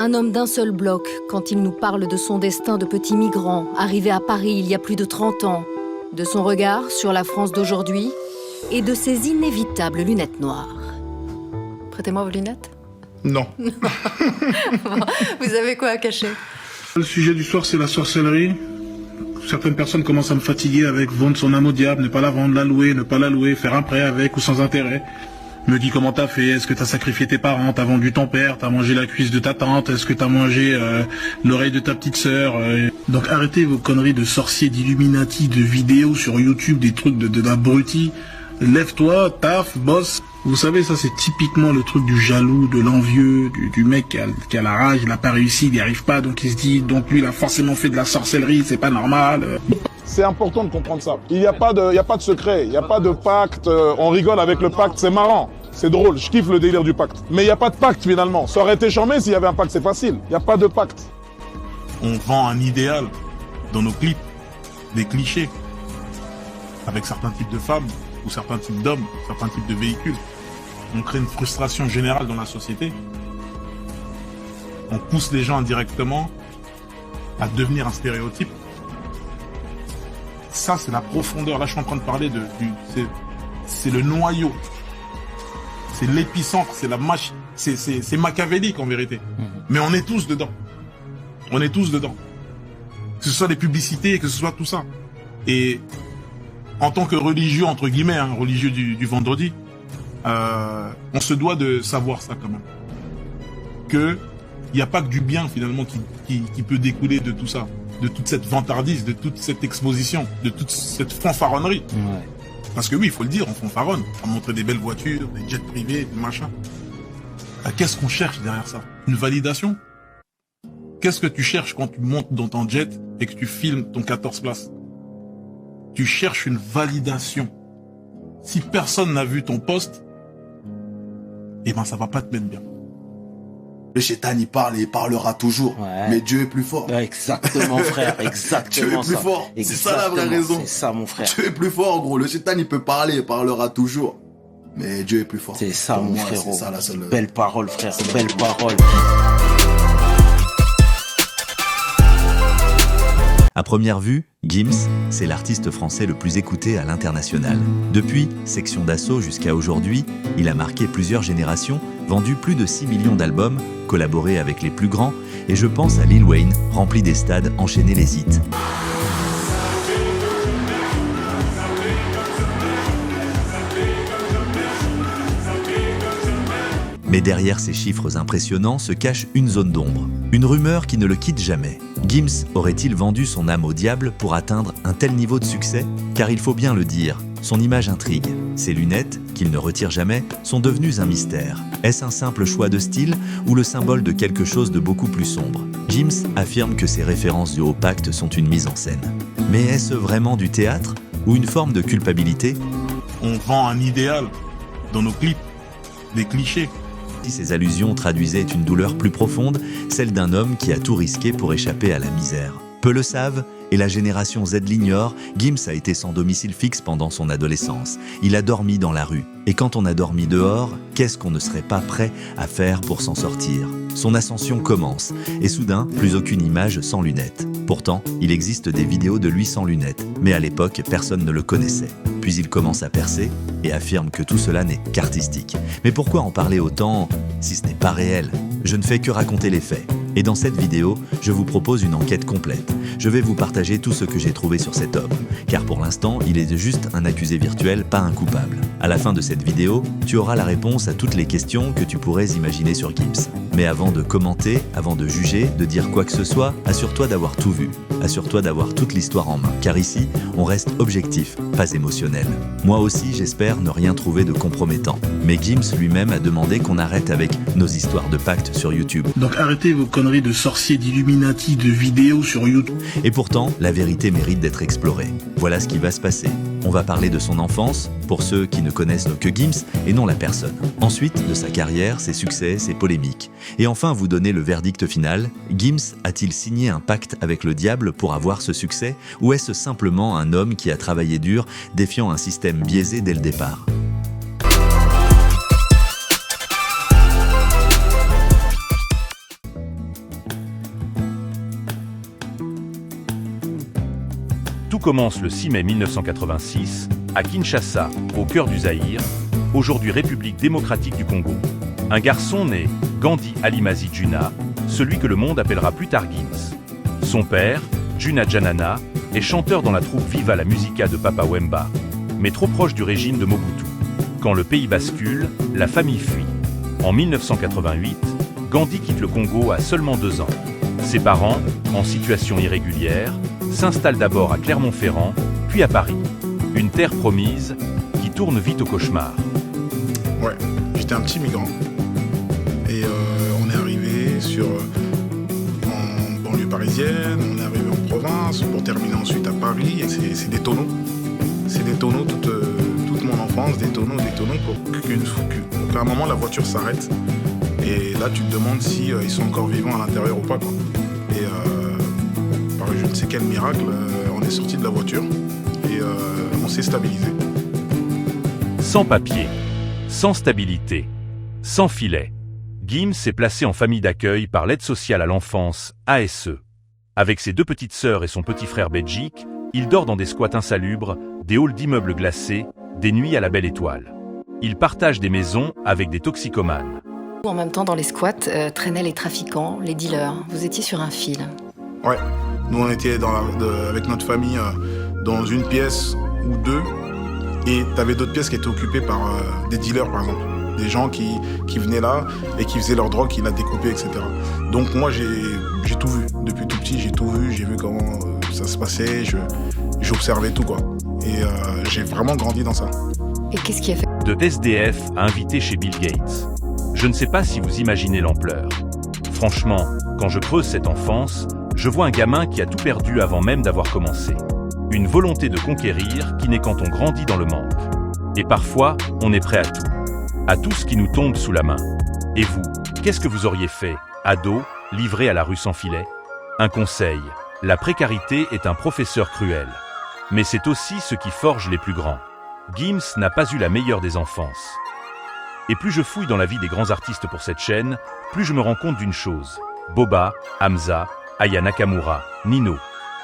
Un homme d'un seul bloc quand il nous parle de son destin de petit migrant arrivé à Paris il y a plus de 30 ans, de son regard sur la France d'aujourd'hui et de ses inévitables lunettes noires. Prêtez-moi vos lunettes. Non. Vous avez quoi à cacher? Le sujet du soir, c'est la sorcellerie. Certaines personnes commencent à me fatiguer avec vendre son âme au diable, ne pas la vendre, la louer, ne pas la louer, faire un prêt avec ou sans intérêt. Me dis comment t'as fait, est-ce que t'as sacrifié tes parents, t'as vendu ton père, t'as mangé la cuisse de ta tante, est-ce que t'as mangé l'oreille de ta petite sœur. Donc arrêtez vos conneries de sorciers, d'illuminati, de vidéos sur YouTube, des trucs d'abrutis. Lève-toi, taf, bosse. Vous savez, ça c'est typiquement le truc du jaloux, de l'envieux, du mec qui a la rage, il n'a pas réussi, il n'y arrive pas, donc il se dit, donc lui il a forcément fait de la sorcellerie, c'est pas normal. C'est important de comprendre ça. Il n'y a pas de secret, il n'y a pas de pacte, on rigole avec le pacte, c'est marrant, c'est drôle, je kiffe le délire du pacte. Mais il n'y a pas de pacte finalement, ça aurait été charmé s'il y avait un pacte, c'est facile, il n'y a pas de pacte. On vend un idéal dans nos clips, des clichés, avec certains types de femmes, ou certains types d'hommes, certains types de véhicules. On crée une frustration générale dans la société. On pousse les gens indirectement à devenir un stéréotype. Ça, c'est la profondeur. Là, je suis en train de parler c'est le noyau. C'est l'épicentre, c'est la mâche. C'est machiavélique en vérité. Mais on est tous dedans. On est tous dedans. Que ce soit les publicités, que ce soit tout ça. Et en tant que religieux, entre guillemets, religieux du vendredi, on se doit de savoir ça quand même. Que il n'y a pas que du bien finalement qui peut découler de tout ça, de toute cette vantardise, de toute cette exposition, de toute cette fanfaronnerie. Ouais. Parce que oui, il faut le dire, on fanfaronne, on montre des belles voitures, des jets privés, des machins. Qu'est-ce qu'on cherche derrière ça? Une validation? Qu'est-ce que tu cherches quand tu montes dans ton jet et que tu filmes ton 14 places? Tu cherches une validation. Si personne n'a vu ton post, eh ben ça va pas te mettre bien. Le Shaitan, il parle et il parlera toujours. Ouais. Mais Dieu est plus fort. Ouais, exactement, frère. Exactement. Dieu est plus fort. C'est ça la vraie raison. C'est ça, mon frère. Dieu est plus fort, gros. Le Shaitan, il peut parler, il parlera toujours. Mais Dieu est plus fort. C'est ça, mon frère. C'est ça la seule. Belle parole, frère. Belle parole. À première vue, Gims, c'est l'artiste français le plus écouté à l'international. Depuis Section d'Assaut jusqu'à aujourd'hui, il a marqué plusieurs générations, vendu plus de 6 millions d'albums, collaboré avec les plus grands, et je pense à Lil Wayne, rempli des stades, enchaîné les hits. Mais derrière ces chiffres impressionnants se cache une zone d'ombre, une rumeur qui ne le quitte jamais. Gims aurait-il vendu son âme au diable pour atteindre un tel niveau de succès? Car il faut bien le dire, son image intrigue. Ses lunettes, qu'il ne retire jamais, sont devenues un mystère. Est-ce un simple choix de style ou le symbole de quelque chose de beaucoup plus sombre? Gims affirme que ses références du haut pacte sont une mise en scène. Mais est-ce vraiment du théâtre ou une forme de culpabilité? On vend un idéal dans nos clips, des clichés. Ces allusions traduisaient une douleur plus profonde, celle d'un homme qui a tout risqué pour échapper à la misère. Peu le savent, et la génération Z l'ignore, Gims a été sans domicile fixe pendant son adolescence. Il a dormi dans la rue. Et quand on a dormi dehors, qu'est-ce qu'on ne serait pas prêt à faire pour s'en sortir? Son ascension commence, et soudain, plus aucune image sans lunettes. Pourtant, il existe des vidéos de lui sans lunettes, mais à l'époque, personne ne le connaissait. Puis il commence à percer et affirme que tout cela n'est qu'artistique. Mais pourquoi en parler autant si ce n'est pas réel? Je ne fais que raconter les faits. Et dans cette vidéo, je vous propose une enquête complète. Je vais vous partager tout ce que j'ai trouvé sur cet homme. Car pour l'instant, il est juste un accusé virtuel, pas un coupable. À la fin de cette vidéo, tu auras la réponse à toutes les questions que tu pourrais imaginer sur Gims. Mais avant de commenter, avant de juger, de dire quoi que ce soit, assure-toi d'avoir tout vu. Assure-toi d'avoir toute l'histoire en main. Car ici, on reste objectif, pas émotionnel. Moi aussi, j'espère ne rien trouver de compromettant. Mais Gims lui-même a demandé qu'on arrête avec nos histoires de pacte sur YouTube. Donc arrêtez vos conneries de sorciers, d'illuminati, de vidéos sur YouTube. Et pourtant, la vérité mérite d'être explorée. Voilà ce qui va se passer. On va parler de son enfance, pour ceux qui ne connaissent que Gims et non la personne. Ensuite, de sa carrière, ses succès, ses polémiques. Et enfin, vous donner le verdict final. Gims a-t-il signé un pacte avec le diable pour avoir ce succès, ou est-ce simplement un homme qui a travaillé dur, défiant un système biaisé dès le départ? commence le 6 mai 1986, à Kinshasa, au cœur du Zaïre, aujourd'hui République démocratique du Congo. Un garçon né Gandhi Alimazi Djuna, celui que le monde appellera plus tard Gims. Son père, Djuna Djanana, est chanteur dans la troupe Viva la Musica de Papa Wemba, mais trop proche du régime de Mobutu. Quand le pays bascule, la famille fuit. En 1988, Gandhi quitte le Congo à seulement 2 ans. Ses parents, en situation irrégulière, s'installent d'abord à Clermont-Ferrand, puis à Paris. Une terre promise qui tourne vite au cauchemar. Ouais, j'étais un petit migrant. Et on est arrivé en banlieue parisienne, on est arrivé en province, pour terminer ensuite à Paris. Et c'est des tonneaux. C'est des tonneaux toute mon enfance, des tonneaux pour qu'à un moment la voiture s'arrête. Et là tu te demandes si ils sont encore vivants à l'intérieur ou pas, quoi. Et par je ne sais quel miracle, on est sorti de la voiture et on s'est stabilisé. Sans papier, sans stabilité, sans filet, Gims est placé en famille d'accueil par l'aide sociale à l'enfance, ASE. Avec ses 2 petites sœurs et son petit frère Belgique, il dort dans des squats insalubres, des halls d'immeubles glacés, des nuits à la belle étoile. Il partage des maisons avec des toxicomanes. En même temps, dans les squats, traînaient les trafiquants, les dealers. Vous étiez sur un fil. Ouais, nous on était avec notre famille dans une pièce ou 2, et t'avais d'autres pièces qui étaient occupées par des dealers par exemple. Des gens qui venaient là et qui faisaient leur drogue, qui la découpaient, etc. Donc moi j'ai tout vu, depuis tout petit j'ai tout vu, j'ai vu comment ça se passait, j'observais tout, quoi. Et j'ai vraiment grandi dans ça. Et qu'est-ce qui a fait De SDF à invité chez Bill Gates. Je ne sais pas si vous imaginez l'ampleur. Franchement, quand je creuse cette enfance, je vois un gamin qui a tout perdu avant même d'avoir commencé. Une volonté de conquérir qui naît quand on grandit dans le manque. Et parfois, on est prêt à tout ce qui nous tombe sous la main. Et vous, qu'est-ce que vous auriez fait, ado, livré à la rue sans filet? Un conseil, la précarité est un professeur cruel. Mais c'est aussi ce qui forge les plus grands. Gims n'a pas eu la meilleure des enfances. Et plus je fouille dans la vie des grands artistes pour cette chaîne, plus je me rends compte d'une chose. Boba, Hamza, Aya Nakamura, Nino.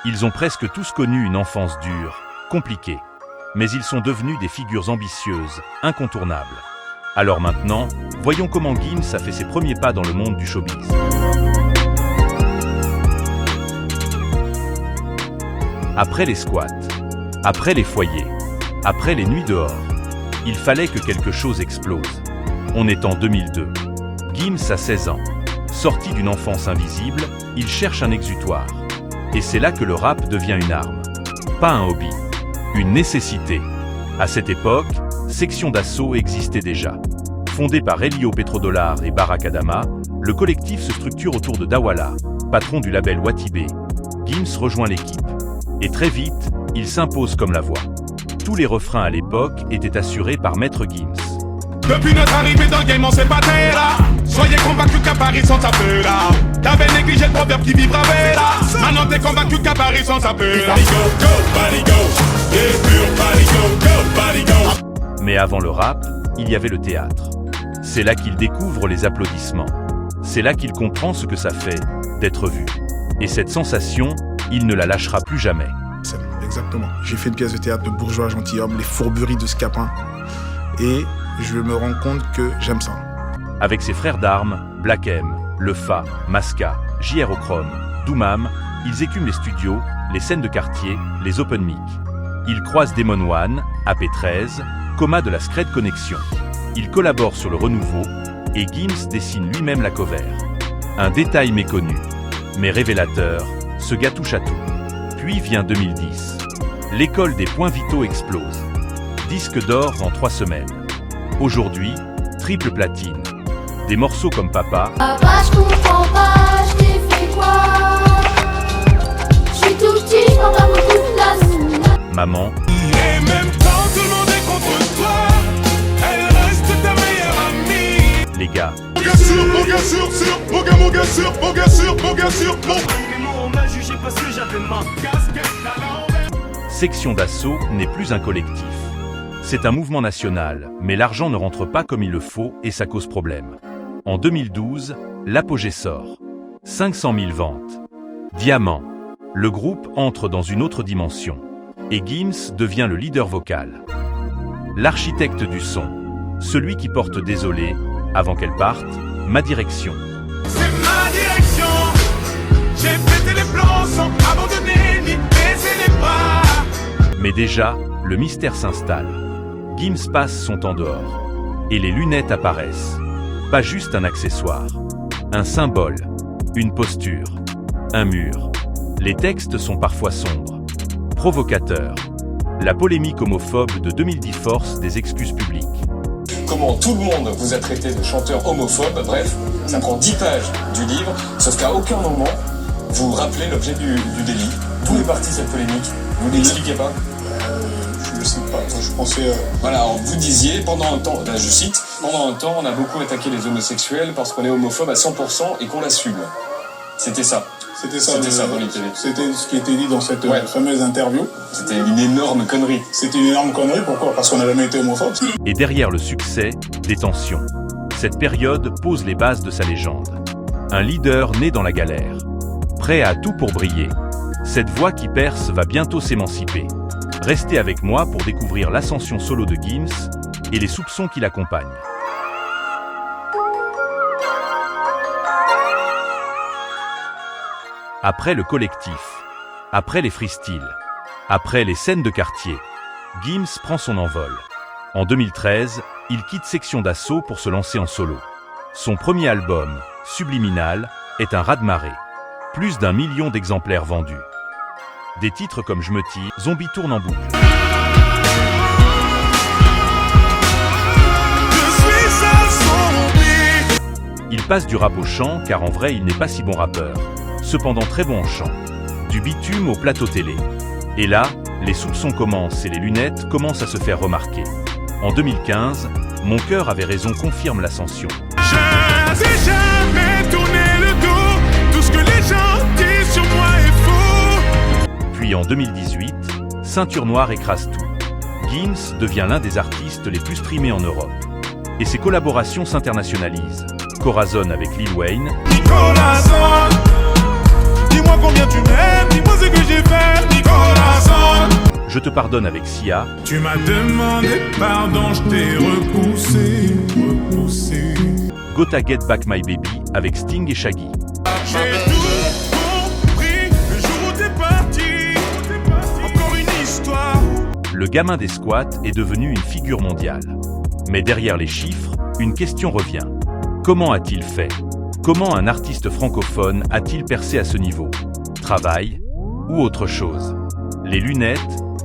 Ils ont presque tous connu une enfance dure, compliquée. Mais ils sont devenus des figures ambitieuses, incontournables. Alors maintenant, voyons comment Gims a fait ses premiers pas dans le monde du showbiz. Après les squats, après les foyers, après les nuits dehors, il fallait que quelque chose explose. On est en 2002. Gims a 16 ans. Sorti d'une enfance invisible, il cherche un exutoire. Et c'est là que le rap devient une arme. Pas un hobby, une nécessité. À cette époque, Section d'Assaut existait déjà. Fondé par Elio Petrodollar et Barack Adama, le collectif se structure autour de Dawala, patron du label Watibé. Gims rejoint l'équipe. Et très vite, il s'impose comme la voix. Tous les refrains à l'époque étaient assurés par Maître Gims. Depuis notre arrivée dans le game, on s'est pas là. Soyez convaincus qu'à Paris, sans taper là. T'avais négligé le proverbe qui vivra là. Maintenant t'es convaincu qu'à Paris, sans taper là. Mais avant le rap, il y avait le théâtre. C'est là qu'il découvre les applaudissements. C'est là qu'il comprend ce que ça fait d'être vu. Et cette sensation, il ne la lâchera plus jamais. Exactement. J'ai fait une pièce de théâtre de Bourgeois Gentilhomme, les fourberies de Scapin. Et je me rends compte que j'aime ça. Avec ses frères d'armes, Black M, Le Fa, Masca, JR Ochrome, Doumam, ils écument les studios, les scènes de quartier, les open mic. Ils croisent Demon One, AP13, Coma de la Scred Connection. Ils collaborent sur le renouveau et Gims dessine lui-même la cover. Un détail méconnu, mais révélateur, ce gars touche à tout. Puis vient 2010. L'école des points vitaux explose. Disque d'or en 3 semaines. Aujourd'hui, triple platine. Des morceaux comme Papa. Papa, je comprends pas, je t'ai fait quoi? Je suis tout petit, je prends pas beaucoup de place. Maman. Et même quand tout le monde est contre toi, elle reste ta meilleure amie. Les gars. Mon gars sûr, mon gars sûr, sûr, mon gars sûr, mon gars sûr, mon gars sûr, mon. On m'a jugé parce que j'avais ma casquette à l'envers. Section d'Assaut n'est plus un collectif. C'est un mouvement national, mais l'argent ne rentre pas comme il le faut et ça cause problème. En 2012, l'apogée sort. 500 000 ventes. Diamant. Le groupe entre dans une autre dimension. Et Gims devient le leader vocal. L'architecte du son, celui qui porte désolé, avant qu'elle parte, ma direction. C'est ma direction. J'ai pété les plans sans abandonner ni baisser les bras. Mais déjà, le mystère s'installe. Gims passe son temps dehors. Et les lunettes apparaissent. Pas juste un accessoire. Un symbole. Une posture. Un mur. Les textes sont parfois sombres. Provocateurs. La polémique homophobe de 2010 force des excuses publiques. Comment tout le monde vous a traité de chanteur homophobe, bref, ça prend 10 pages du livre, sauf qu'à aucun moment, vous rappelez l'objet du délit. D'où est partie cette polémique? Vous l'expliquez pas? Je ne sais pas, je pensais... Voilà, alors vous disiez, pendant un temps, là je cite, pendant un temps, on a beaucoup attaqué les homosexuels parce qu'on est homophobe à 100% et qu'on l'assume. C'était ça. C'était ça dans les télé. C'était ce qui était dit dans cette fameuse interview. C'était une énorme connerie. C'était une énorme connerie, pourquoi? Parce qu'on n'a jamais été homophobe. Et derrière le succès, des tensions. Cette période pose les bases de sa légende. Un leader né dans la galère. Prêt à tout pour briller. Cette voix qui perce va bientôt s'émanciper. Restez avec moi pour découvrir l'ascension solo de Gims et les soupçons qui l'accompagnent. Après le collectif, après les freestyles, après les scènes de quartier, Gims prend son envol. En 2013, il quitte Section d'Assaut pour se lancer en solo. Son premier album, Subliminal, est un raz-de-marée. Plus d'1 million d'exemplaires vendus. Des titres comme Je me tire, Zombie tourne en boucle. Il passe du rap au chant car en vrai il n'est pas si bon rappeur. Cependant très bon en chant. Du bitume au plateau télé. Et là, les soupçons commencent et les lunettes commencent à se faire remarquer. En 2015, Mon cœur avait raison confirme l'ascension. Je n'ai jamais tourné le dos, tout ce que les gens disent sur moi est faux. Puis en 2018, Ceinture Noire écrase tout. Gims devient l'un des artistes les plus streamés en Europe. Et ses collaborations s'internationalisent. Corazon avec Lil Wayne. Corazon, dis-moi combien tu m'aimes, dis-moi ce que j'ai fait, Corazon. Je te pardonne avec Sia. Tu m'as demandé pardon, je t'ai repoussé. Gotta Get Back My Baby avec Sting et Shaggy. J'ai tout compris le jour où t'es parti. Encore une histoire. Le gamin des squats est devenu une figure mondiale. Mais derrière les chiffres, une question revient. Comment a-t-il fait? Comment un artiste francophone a-t-il percé à ce niveau? Travail ou autre chose? Les lunettes,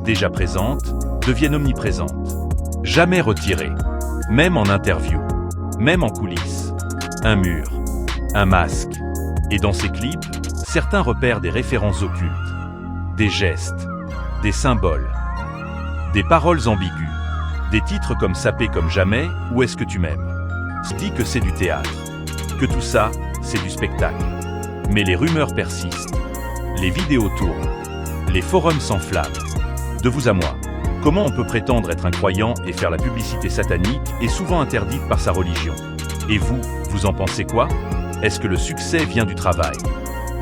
déjà présentes, deviennent omniprésentes. Jamais retirées, même en interview, même en coulisses. Un mur, un masque. Et dans ces clips, certains repèrent des références occultes, des gestes, des symboles, des paroles ambiguës, des titres comme Sapé comme jamais ou Est-ce que tu m'aimes? Se dit que c'est du théâtre, que tout ça, c'est du spectacle. Mais les rumeurs persistent, les vidéos tournent, les forums s'enflamment. De vous à moi, comment on peut prétendre être un croyant et faire la publicité satanique et souvent interdite par sa religion? Et vous, vous en pensez quoi? Est-ce que le succès vient du travail?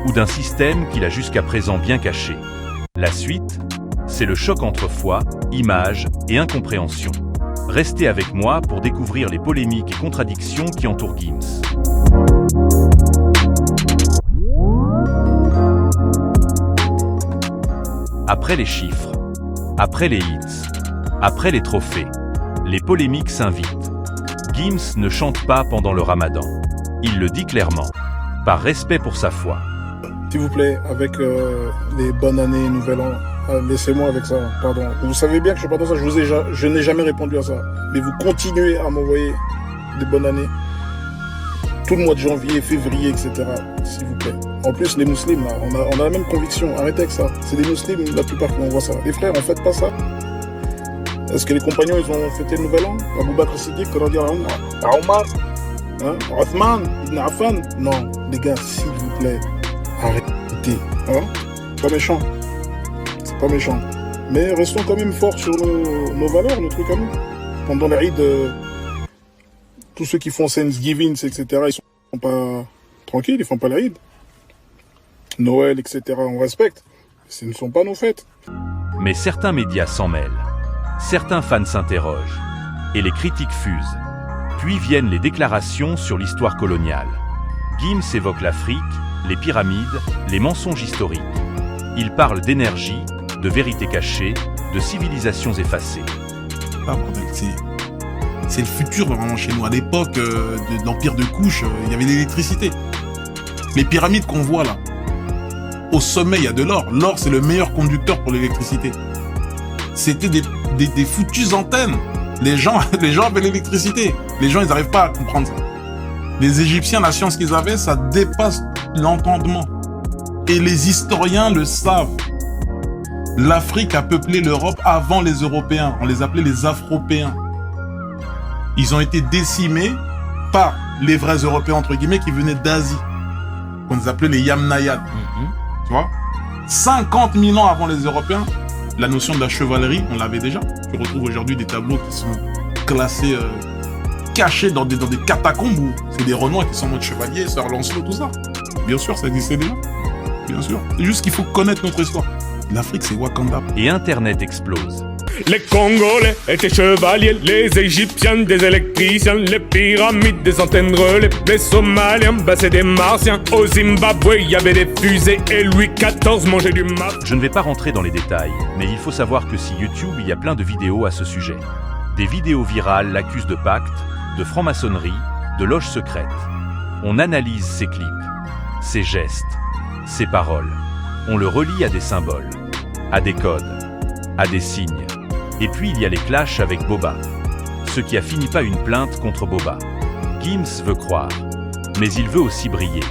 Ou d'un système qu'il a jusqu'à présent bien caché? La suite, c'est le choc entre foi, image et incompréhension. Restez avec moi pour découvrir les polémiques et contradictions qui entourent Gims. Après les chiffres, après les hits, après les trophées, les polémiques s'invitent. Gims ne chante pas pendant le ramadan. Il le dit clairement, par respect pour sa foi. S'il vous plaît, avec les bonnes années, nouvel an, laissez-moi avec ça, pardon. Vous savez bien que je ne suis pas dans ça, je n'ai jamais répondu à ça. Mais vous continuez à m'envoyer des bonnes années. Tout le mois de janvier, février, etc. S'il vous plaît. En plus, les musulmans, là, on a la même conviction. Arrêtez avec ça. C'est des musulmans, la plupart qui envoient ça. Les frères, en faites pas ça. Est-ce que les compagnons, ils ont fêté le nouvel an? Abou Bakr Siddiq, comment dire, Omar, hein? Othman, Ibn Affan? Non, les gars, s'il vous plaît, arrêtez. Hein? Pas méchant. C'est pas méchant. Mais restons quand même forts sur nos valeurs, nos trucs à nous. Pendant l'Aïd, tous ceux qui font Thanksgiving, etc., ils sont pas tranquilles, ils font pas l'Aïd. Noël, etc., on respecte. Ce ne sont pas nos fêtes. Mais certains médias s'en mêlent. Certains fans s'interrogent. Et les critiques fusent. Puis viennent les déclarations sur l'histoire coloniale. Gims évoque l'Afrique, les pyramides, les mensonges historiques. Il parle d'énergie, de vérité cachée, de civilisations effacées. Ah bordel, c'est le futur vraiment chez nous. À l'époque de l'Empire de Couche, il y avait l'électricité. Les pyramides qu'on voit là, au sommet il y a de l'or. L'or c'est le meilleur conducteur pour l'électricité. C'était des foutues antennes. Les gens avaient l'électricité. Les gens ils n'arrivent pas à comprendre ça. Les Égyptiens, la science qu'ils avaient, ça dépasse l'entendement. Et les historiens le savent. L'Afrique a peuplé l'Europe avant les Européens. On les appelait les Afropéens. Ils ont été décimés par les vrais Européens, entre guillemets, qui venaient d'Asie. Qu'on les appelait les Yamnayades. Tu vois 50 000 ans avant les Européens, la notion de la chevalerie, on l'avait déjà. Tu retrouves aujourd'hui des tableaux qui sont classés, cachés dans des catacombes où c'est des Renois qui sont en mode chevalier, Sir Lancelot, tout ça. Bien sûr, ça existait déjà. Bien sûr. C'est juste qu'il faut connaître notre histoire. L'Afrique, c'est Wakanda. Et Internet explose. Les Congolais étaient chevaliers, les Égyptiens des électriciens, les pyramides des antennes relais, les Somaliens, bah c'est des Martiens. Au Zimbabwe, il y avait des fusées et Louis XIV mangeait du maf. Je ne vais pas rentrer dans les détails, mais il faut savoir que sur YouTube, il y a plein de vidéos à ce sujet. Des vidéos virales l'accusent de pacte, de franc-maçonnerie, de loge secrète. On analyse ces clips, ces gestes, ces paroles. On le relie à des symboles, à des codes, à des signes. Et puis il y a les clashs avec Boba, ce qui a fini pas une plainte contre Boba. Gims veut croire, mais il veut aussi briller.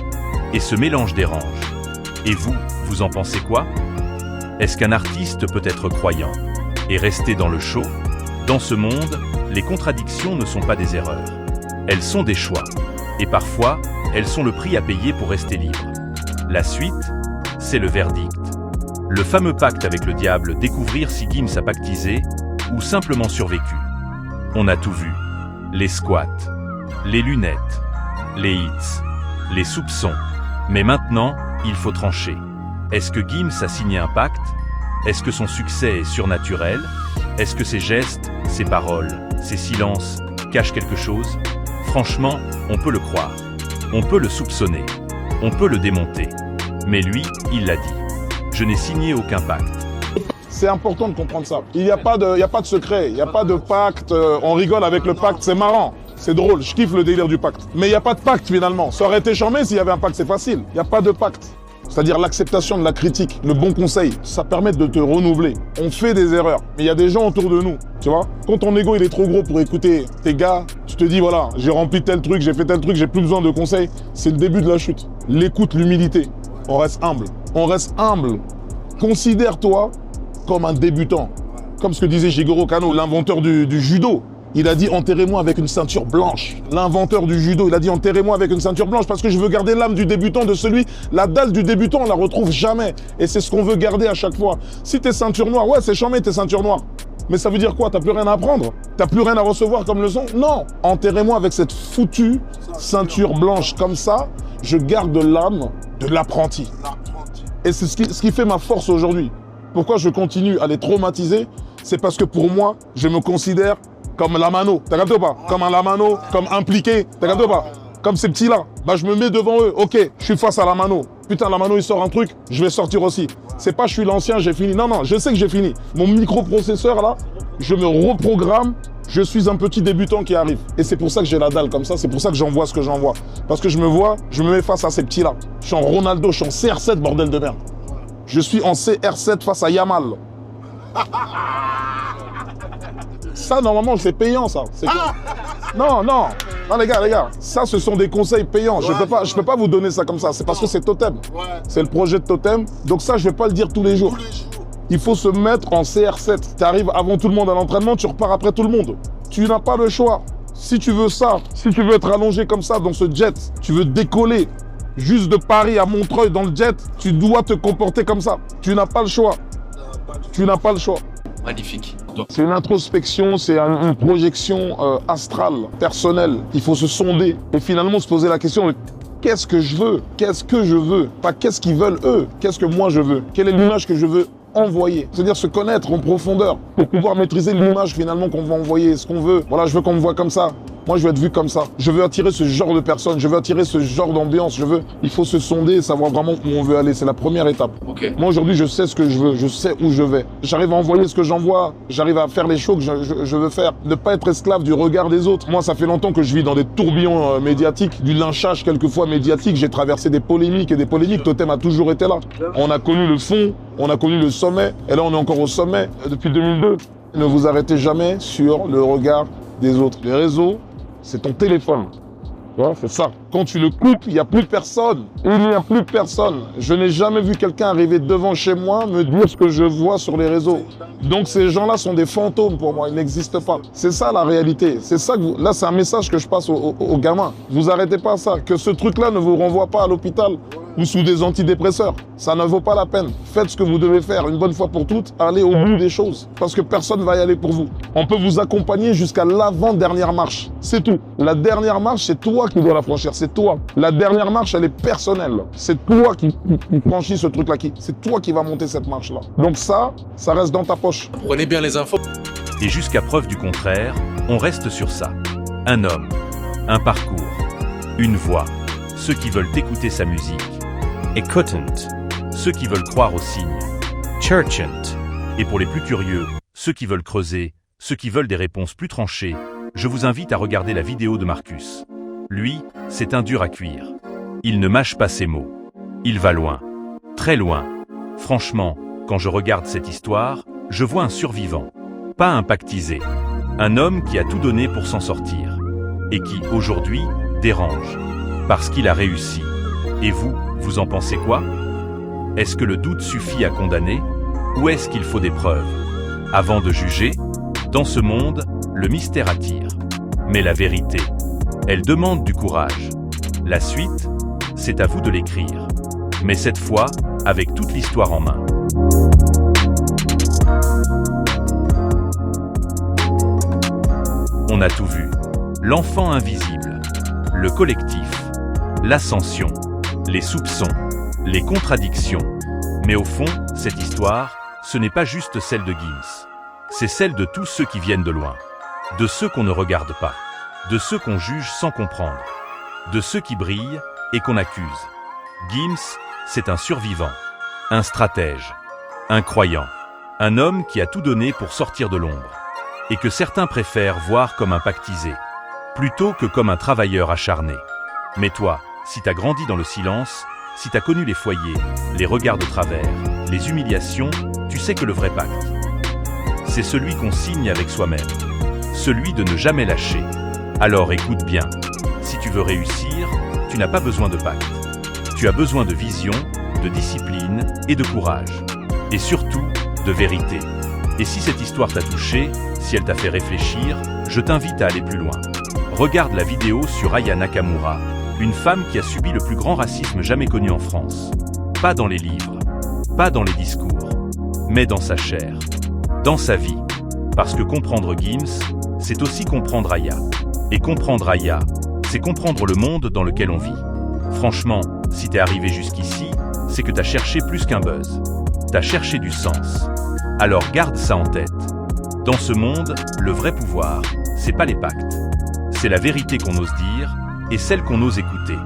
Et ce mélange dérange. Et vous en pensez quoi? Est-ce qu'un artiste peut être croyant et rester dans le show? Dans ce monde, les contradictions ne sont pas des erreurs. Elles sont des choix. Et parfois, elles sont le prix à payer pour rester libre. La suite, c'est le verdict. Le fameux pacte avec le diable, découvrir si Gims a pactisé ou simplement survécu. On a tout vu. Les squats, les lunettes, les hits, les soupçons. Mais maintenant, il faut trancher. Est-ce que Gims a signé un pacte? Est-ce que son succès est surnaturel? Est-ce que ses gestes, ses paroles, ses silences cachent quelque chose? Franchement, on peut le croire. On peut le soupçonner. On peut le démonter. Mais lui, il l'a dit. Je n'ai signé aucun pacte. C'est important de comprendre ça. Il n'y a pas de secret, il n'y a pas de pacte. On rigole avec le pacte, c'est marrant. C'est drôle, je kiffe le délire du pacte. Mais il n'y a pas de pacte finalement. Ça aurait été charmé s'il y avait un pacte, c'est facile. Il n'y a pas de pacte. C'est-à-dire l'acceptation de la critique, le bon conseil, ça permet de te renouveler. On fait des erreurs, mais il y a des gens autour de nous, tu vois. Quand ton ego il est trop gros pour écouter tes gars, tu te dis voilà, j'ai rempli tel truc, j'ai fait tel truc, j'ai plus besoin de conseils. C'est le début de la chute. L'écoute, l'humilité. On reste humble. On reste humble. Considère-toi comme un débutant. Comme ce que disait Jigoro Kano, l'inventeur du judo. Il a dit enterrez-moi avec une ceinture blanche. L'inventeur du judo, il a dit enterrez-moi avec une ceinture blanche parce que je veux garder l'âme du débutant, de celui, la dalle du débutant, on la retrouve jamais. Et c'est ce qu'on veut garder à chaque fois. Si t'es ceinture noire, ouais c'est charmé t'es ceinture noire. Mais ça veut dire quoi? T'as plus rien à apprendre? T'as plus rien à recevoir comme leçon? Non. Enterrez-moi avec cette foutue ceinture blanche comme ça, je garde l'âme de l'apprenti. Et c'est ce qui fait ma force aujourd'hui. Pourquoi je continue à les traumatiser? C'est parce que pour moi, je me considère comme Lamano, t'as capté ou pas? Comme un Lamano, comme impliqué, t'as capté ou pas? Comme ces petits-là. Bah je me mets devant eux, ok, je suis face à Lamano. Putain, Lamano il sort un truc, je vais sortir aussi. C'est pas je suis l'ancien, j'ai fini. Non, non, je sais que j'ai fini. Mon microprocesseur là, je me reprogramme, je suis un petit débutant qui arrive. Et c'est pour ça que j'ai la dalle comme ça, c'est pour ça que j'envoie ce que j'envoie. Parce que je me vois, je me mets face à ces petits-là. Je suis en Ronaldo, je suis en CR7, bordel de merde. Je suis en CR7 face à Yamal. Ça, normalement, c'est payant, ça. Non, non. Non, les gars. Ça, ce sont des conseils payants. Je peux pas vous donner ça comme ça. C'est parce que c'est Totem. C'est le projet de Totem. Donc ça, je vais pas le dire tous les jours. Il faut se mettre en CR7. Tu arrives avant tout le monde à l'entraînement, tu repars après tout le monde. Tu n'as pas le choix. Si tu veux ça, si tu veux être allongé comme ça dans ce jet, tu veux décoller juste de Paris à Montreuil dans le jet, tu dois te comporter comme ça. Tu n'as pas le choix. Tu n'as pas le choix. Magnifique. C'est une introspection, c'est une projection astrale, personnelle. Il faut se sonder et finalement se poser la question, qu'est-ce que je veux? Qu'est-ce que je veux? Pas qu'est-ce qu'ils veulent eux, qu'est-ce que moi je veux? Quelle est l'image que je veux envoyer. C'est-à-dire se connaître en profondeur pour pouvoir maîtriser l'image finalement qu'on va envoyer, ce qu'on veut. Voilà, je veux qu'on me voit comme ça. Moi, je veux être vu comme ça. Je veux attirer ce genre de personnes. Je veux attirer ce genre d'ambiance. Il faut se sonder et savoir vraiment où on veut aller. C'est la première étape. Okay. Moi, aujourd'hui, je sais ce que je veux. Je sais où je vais. J'arrive à envoyer ce que j'envoie. J'arrive à faire les shows que je veux faire. Ne pas être esclave du regard des autres. Moi, ça fait longtemps que je vis dans des tourbillons médiatiques, du lynchage quelquefois médiatique. J'ai traversé des polémiques et des polémiques. Totem a toujours été là. On a connu le fond, on a connu le sommet. Et là, on est encore au sommet depuis 2002. Ne vous arrêtez jamais sur le regard des autres. Les réseaux, c'est ton téléphone. Tu vois, c'est ça. Quand tu le coupes, il n'y a plus personne. Il n'y a plus personne. Je n'ai jamais vu quelqu'un arriver devant chez moi me dire ce que je vois sur les réseaux. Donc ces gens-là sont des fantômes pour moi. Ils n'existent pas. C'est ça la réalité. C'est ça que là, c'est un message que je passe aux gamins. Vous arrêtez pas ça. Que ce truc-là ne vous renvoie pas à l'hôpital ou sous des antidépresseurs. Ça ne vaut pas la peine. Faites ce que vous devez faire une bonne fois pour toutes. Allez au bout des choses. Parce que personne ne va y aller pour vous. On peut vous accompagner jusqu'à l'avant-dernière marche. C'est tout. La dernière marche, c'est toi qui dois la franchir. C'est toi. La dernière marche, elle est personnelle. C'est toi qui franchis ce truc-là. C'est toi qui vas monter cette marche-là. Donc ça reste dans ta poche. Prenez bien les infos. Et jusqu'à preuve du contraire, on reste sur ça. Un homme, un parcours, une voix, ceux qui veulent écouter sa musique. Écoutant, ceux qui veulent croire aux signes. Cherchant, et pour les plus curieux, ceux qui veulent creuser, ceux qui veulent des réponses plus tranchées, je vous invite à regarder la vidéo de Marcus. Lui, c'est un dur à cuire. Il ne mâche pas ses mots. Il va loin, très loin. Franchement, quand je regarde cette histoire, je vois un survivant, pas un pactisé. Un homme qui a tout donné pour s'en sortir. Et qui, aujourd'hui, dérange. Parce qu'il a réussi. Et vous, vous en pensez quoi? Est-ce que le doute suffit à condamner? Ou est-ce qu'il faut des preuves? Avant de juger, dans ce monde, le mystère attire. Mais la vérité, elle demande du courage. La suite, c'est à vous de l'écrire. Mais cette fois, avec toute l'histoire en main. On a tout vu. L'enfant invisible, le collectif, l'ascension, les soupçons, les contradictions. Mais au fond, cette histoire, ce n'est pas juste celle de Gims. C'est celle de tous ceux qui viennent de loin. De ceux qu'on ne regarde pas. De ceux qu'on juge sans comprendre. De ceux qui brillent et qu'on accuse. Gims, c'est un survivant. Un stratège. Un croyant. Un homme qui a tout donné pour sortir de l'ombre. Et que certains préfèrent voir comme un pactisé, plutôt que comme un travailleur acharné. Mais toi, si t'as grandi dans le silence, si t'as connu les foyers, les regards de travers, les humiliations, tu sais que le vrai pacte, c'est celui qu'on signe avec soi-même, celui de ne jamais lâcher. Alors écoute bien, si tu veux réussir, tu n'as pas besoin de pacte. Tu as besoin de vision, de discipline et de courage. Et surtout, de vérité. Et si cette histoire t'a touché, si elle t'a fait réfléchir, je t'invite à aller plus loin. Regarde la vidéo sur Aya Nakamura, une femme qui a subi le plus grand racisme jamais connu en France. Pas dans les livres, pas dans les discours, mais dans sa chair, dans sa vie. Parce que comprendre Gims, c'est aussi comprendre Aya. Et comprendre Aya, c'est comprendre le monde dans lequel on vit. Franchement, si t'es arrivé jusqu'ici, c'est que t'as cherché plus qu'un buzz. T'as cherché du sens. Alors garde ça en tête. Dans ce monde, le vrai pouvoir, c'est pas les pactes. C'est la vérité qu'on ose dire et celle qu'on ose écouter.